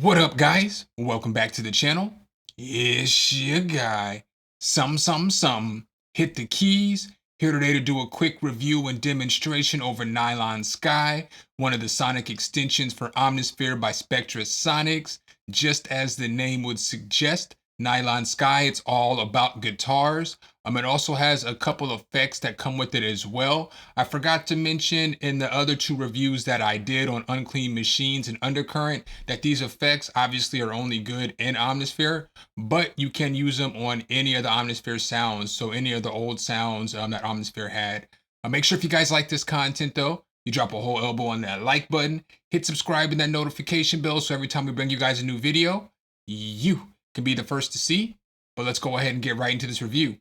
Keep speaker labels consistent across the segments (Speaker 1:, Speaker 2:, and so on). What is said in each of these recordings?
Speaker 1: What up, guys? Welcome back to the channel. It's your guy, SumnSumnSumn. Hit the keys. Here today to do a quick review and demonstration over Nylon Sky, one of the sonic extensions for Omnisphere by Spectrasonics. Just as the name would suggest, Nylon Sky, it's all about guitars. It also has a couple of effects that come with it as well. I forgot to mention in the other two reviews that I did on Unclean Machines and Undercurrent that these effects obviously are only good in Omnisphere, but you can use them on any of the Omnisphere sounds, so any of the old sounds that Omnisphere had. Make sure if you guys like this content though, you drop a whole elbow on that like button, hit subscribe and that notification bell so every time we bring you guys a new video, you can be the first to see. But let's go ahead and get right into this review.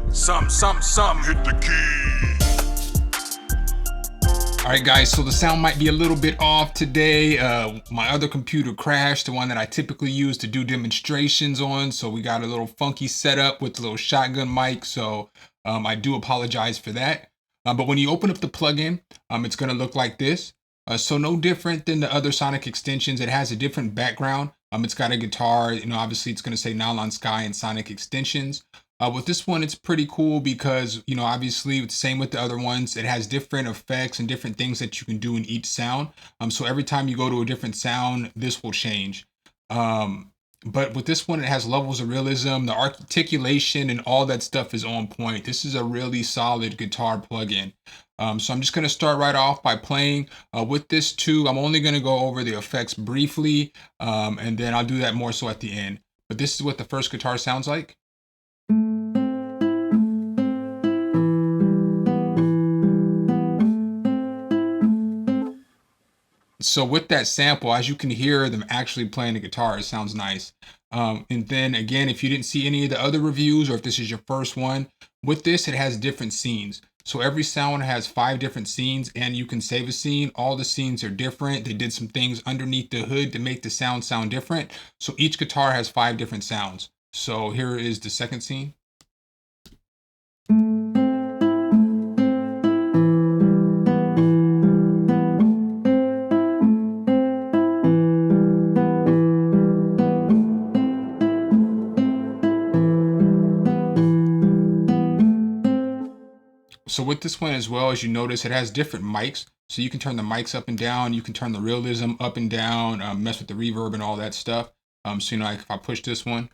Speaker 2: SumnSumnSumn, hit the key.
Speaker 1: All right, guys, so the sound might be a little bit off today. My other computer crashed, the one that I typically use to do demonstrations on. So we got a little funky setup with a little shotgun mic. So I do apologize for that. But when you open up the plugin, it's going to look like this. So no different than the other sonic extensions. It has a different background. It's got a guitar, obviously it's going to say Nylon Sky and Sonic Extensions. With this one, it's pretty cool because, obviously it's the same with the other ones. It has different effects and different things that you can do in each sound. So every time you go to a different sound, this will change. But with this one, it has levels of realism. The articulation and all that stuff is on point. This is a really solid guitar plugin. So I'm just going to start right off by playing with this too. I'm only going to go over the effects briefly, and then I'll do that more so at the end. But this is what the first guitar sounds like. So with that sample, as you can hear them actually playing the guitar, it sounds nice. And then again, if you didn't see any of the other reviews, or if this is your first one, with this, it has different scenes. So every sound has 5 different scenes, and you can save a scene. All the scenes are different. They did some things underneath the hood to make the sound different. So each guitar has 5 different sounds. So here is the second scene. So with this one as well, as you notice, it has different mics. So you can turn the mics up and down. You can turn the realism up and down, mess with the reverb and all that stuff. So, like if I push this one.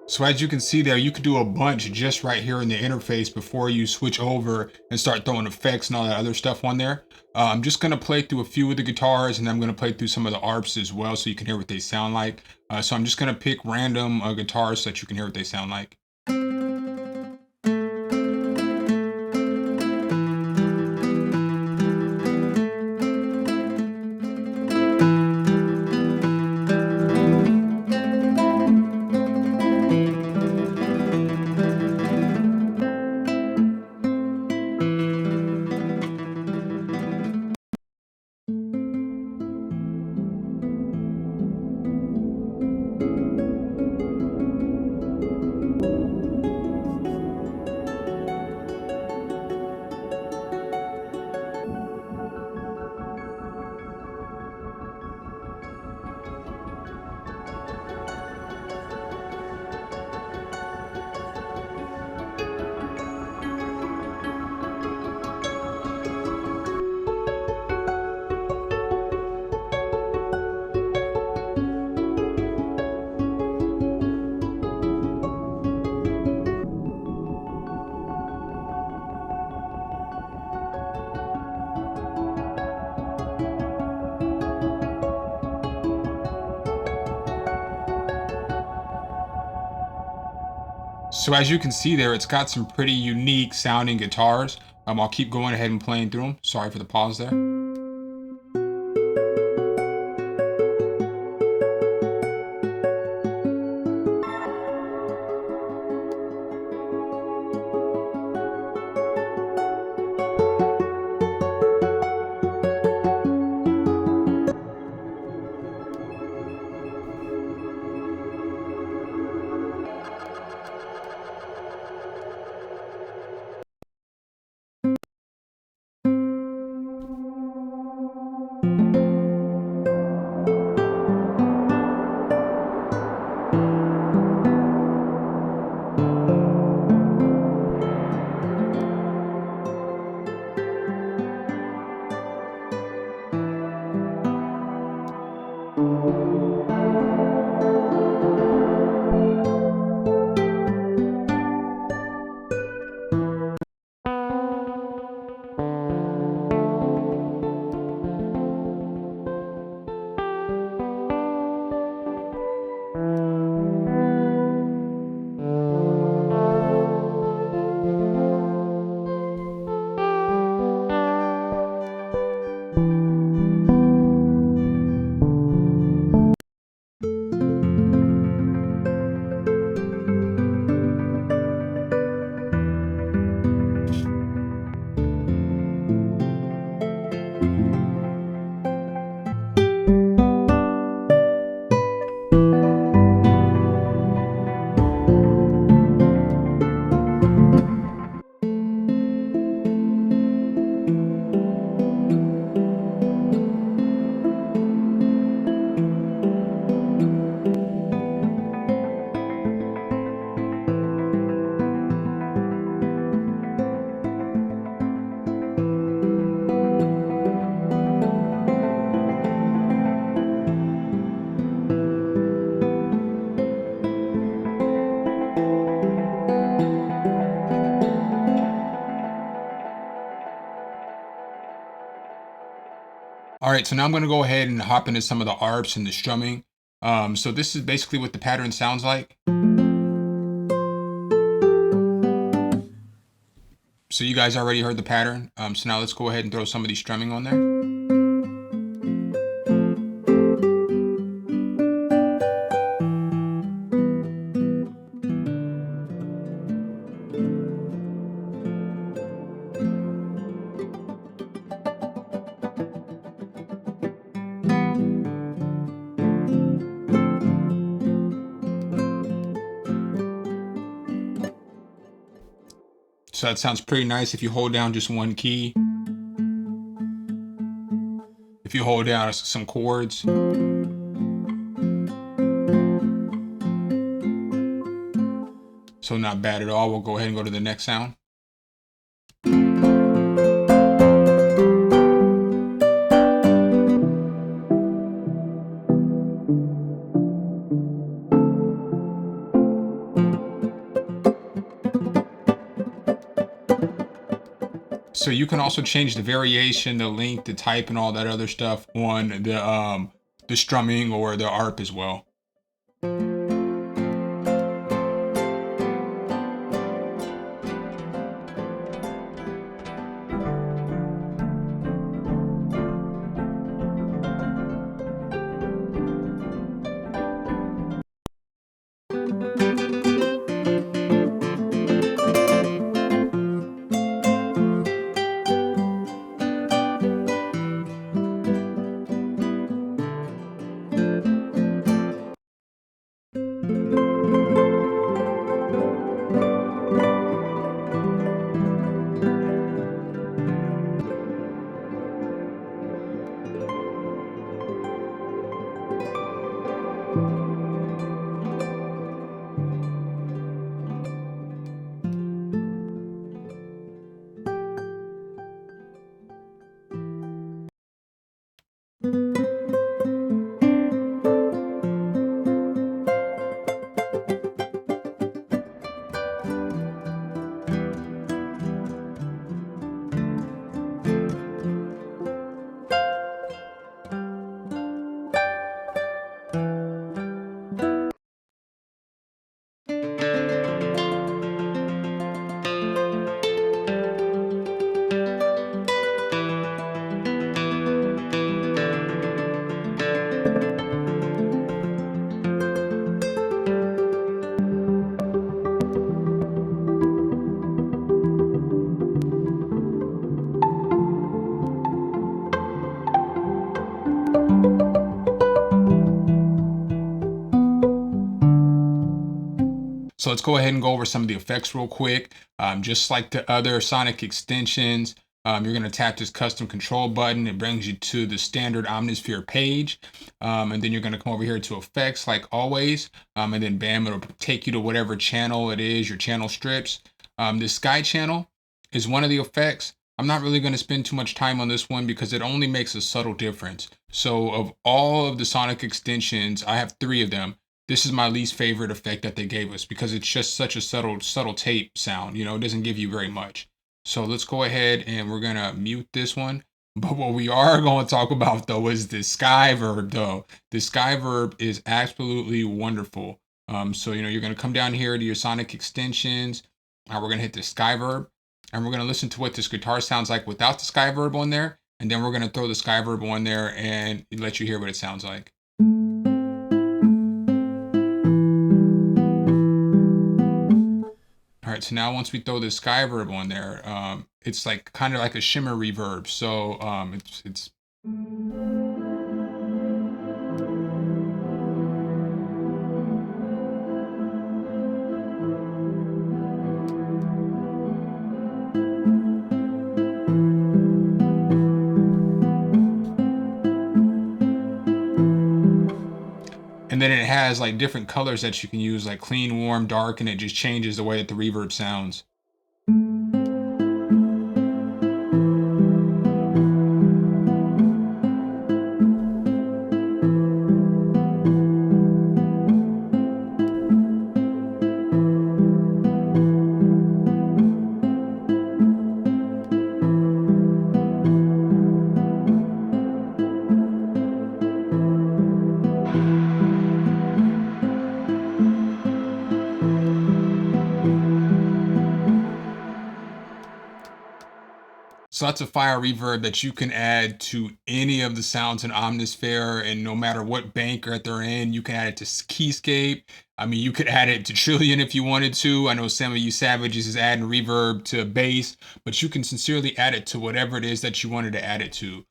Speaker 1: So as you can see there, you can do a bunch just right here in the interface before you switch over and start throwing effects and all that other stuff on there. I'm just going to play through a few of the guitars, and I'm going to play through some of the Arps as well so you can hear what they sound like. So I'm just going to pick random guitars so that you can hear what they sound like. So as you can see there, it's got some pretty unique sounding guitars. I'll keep going ahead and playing through them. Sorry for the pause there. All right, so now I'm going to go ahead and hop into some of the arps and the strumming. So this is basically what the pattern sounds like. So you guys already heard the pattern. So now let's go ahead and throw some of these strumming on there. So that sounds pretty nice if you hold down just one key. If you hold down some chords. So not bad at all. We'll go ahead and go to the next sound. So you can also change the variation, the length, the type, and all that other stuff on the strumming or the arp as well. So let's go ahead and go over some of the effects real quick. Just like the other sonic extensions, you're going to tap this custom control button. It brings you to the standard Omnisphere page. And then you're going to come over here to effects like always. And then bam, it'll take you to whatever channel it is, your channel strips. The Sky channel is one of the effects. I'm not really going to spend too much time on this one because it only makes a subtle difference. So of all of the sonic extensions, I have 3 of them. This is my least favorite effect that they gave us because it's just such a subtle tape sound. You know, it doesn't give you very much. So let's go ahead and we're gonna mute this one. But what we are going to talk about though is the Sky verb though. The Sky verb is absolutely wonderful. So you know, you're gonna come down here to your sonic extensions. We're gonna hit the Sky verb, and we're gonna listen to what this guitar sounds like without the Sky verb on there, and then we're gonna throw the Sky verb on there and let you hear what it sounds like. All right, so now once we throw the Sky verb on there, it's like kind of like a shimmer reverb. So it's and then it has like different colors that you can use, like clean, warm, dark, and it just changes the way that the reverb sounds. that's a fire reverb that you can add to any of the sounds in Omnisphere, and no matter what bank that they're in, you can add it to Keyscape. I mean, you could add it to Trillion if you wanted to. I know some of you savages is adding reverb to bass, but you can sincerely add it to whatever it is that you wanted to add it to.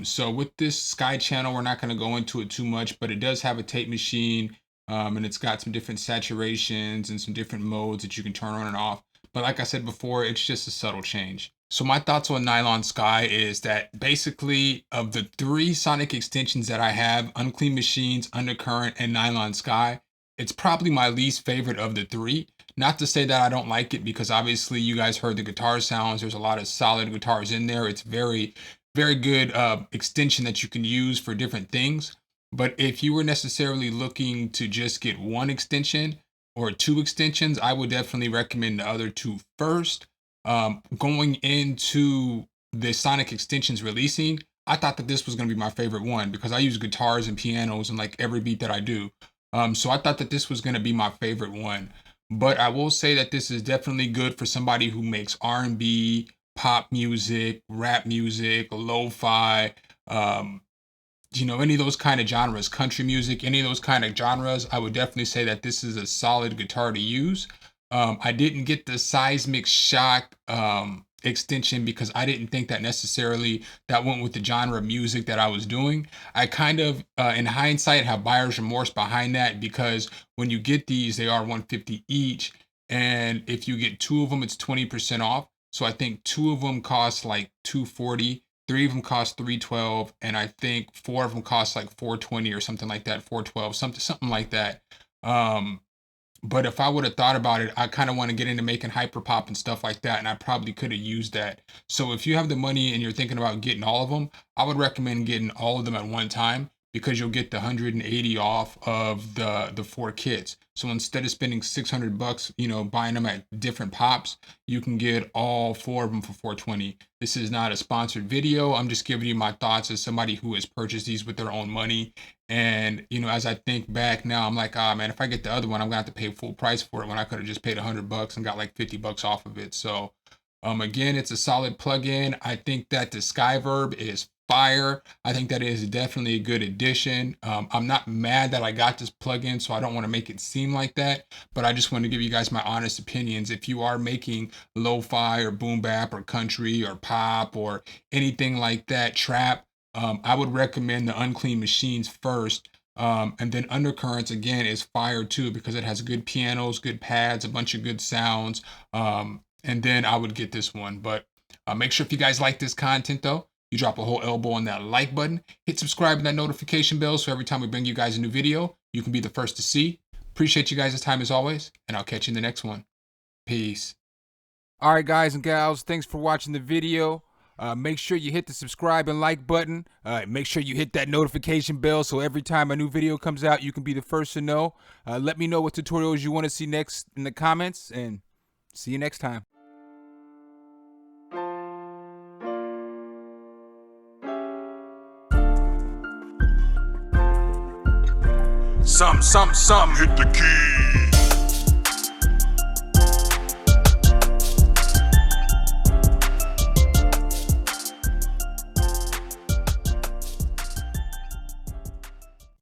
Speaker 1: So with this Sky channel, we're not going to go into it too much, but it does have a tape machine, and it's got some different saturations and some different modes that you can turn on and off. But like I said before, it's just a subtle change. So my thoughts on Nylon Sky is that basically of the 3 sonic extensions that I have, Unclean Machines, Undercurrent, and Nylon Sky, it's probably my least favorite of the 3. Not to say that I don't like it, because obviously you guys heard the guitar sounds. There's a lot of solid guitars in there. It's very, very good extension that you can use for different things. But if you were necessarily looking to just get 1 extension or 2 extensions, I would definitely recommend the other 2 first. Going into the sonic extensions releasing, I thought that this was going to be my favorite one, because I use guitars and pianos in like every beat that I do. So I thought that this was going to be my favorite one. But I will say that this is definitely good for somebody who makes R&B, pop music, rap music, lo-fi, you know, any of those kind of genres, country music, any of those kind of genres. I would definitely say that this is a solid guitar to use. I didn't get the seismic shock extension because I didn't think that necessarily that went with the genre of music that I was doing. I kind of, in hindsight, have buyer's remorse behind that, because when you get these, they are $150 each. And if you get 2 of them, it's 20% off. So I think 2 of them cost like $240. 3 of them cost $312, and I think 4 of them cost like $420 or something like that, $412, something like that. But if I would have thought about it, I kind of want to get into making hyperpop and stuff like that, and I probably could have used that. So if you have the money and you're thinking about getting all of them, I would recommend getting all of them at one time, because you'll get the 180 off of the 4 kits. So instead of spending $600, you know, buying them at different pops, you can get all 4 of them for $420. This is not a sponsored video. I'm just giving you my thoughts as somebody who has purchased these with their own money. And, you know, as I think back now, I'm like, ah, man, if I get the other one, I'm gonna have to pay full price for it, when I could have just paid $100 and got like $50 off of it. So again, it's a solid plugin. I think that the Skyverb is fire. I think that is definitely a good addition. I'm not mad that I got this plugin, so I don't want to make it seem like that, but I just want to give you guys my honest opinions. If you are making lo-fi or boom bap or country or pop or anything like that, trap, I would recommend the Unclean Machines first. And then Undercurrents, again, is fire too, because it has good pianos, good pads, a bunch of good sounds. And then I would get this one. But make sure if you guys like this content though, you drop a whole elbow on that like button, hit subscribe and that notification bell, so every time we bring you guys a new video, you can be the first to see. Appreciate you guys' time as always, and I'll catch you in the next one. Peace. All right, guys and gals, thanks for watching the video. Make sure you hit the subscribe and like button. Make sure you hit that notification bell, so every time a new video comes out, you can be the first to know. Let me know what tutorials you want to see next in the comments, and see you next time.
Speaker 2: Some, hit the key.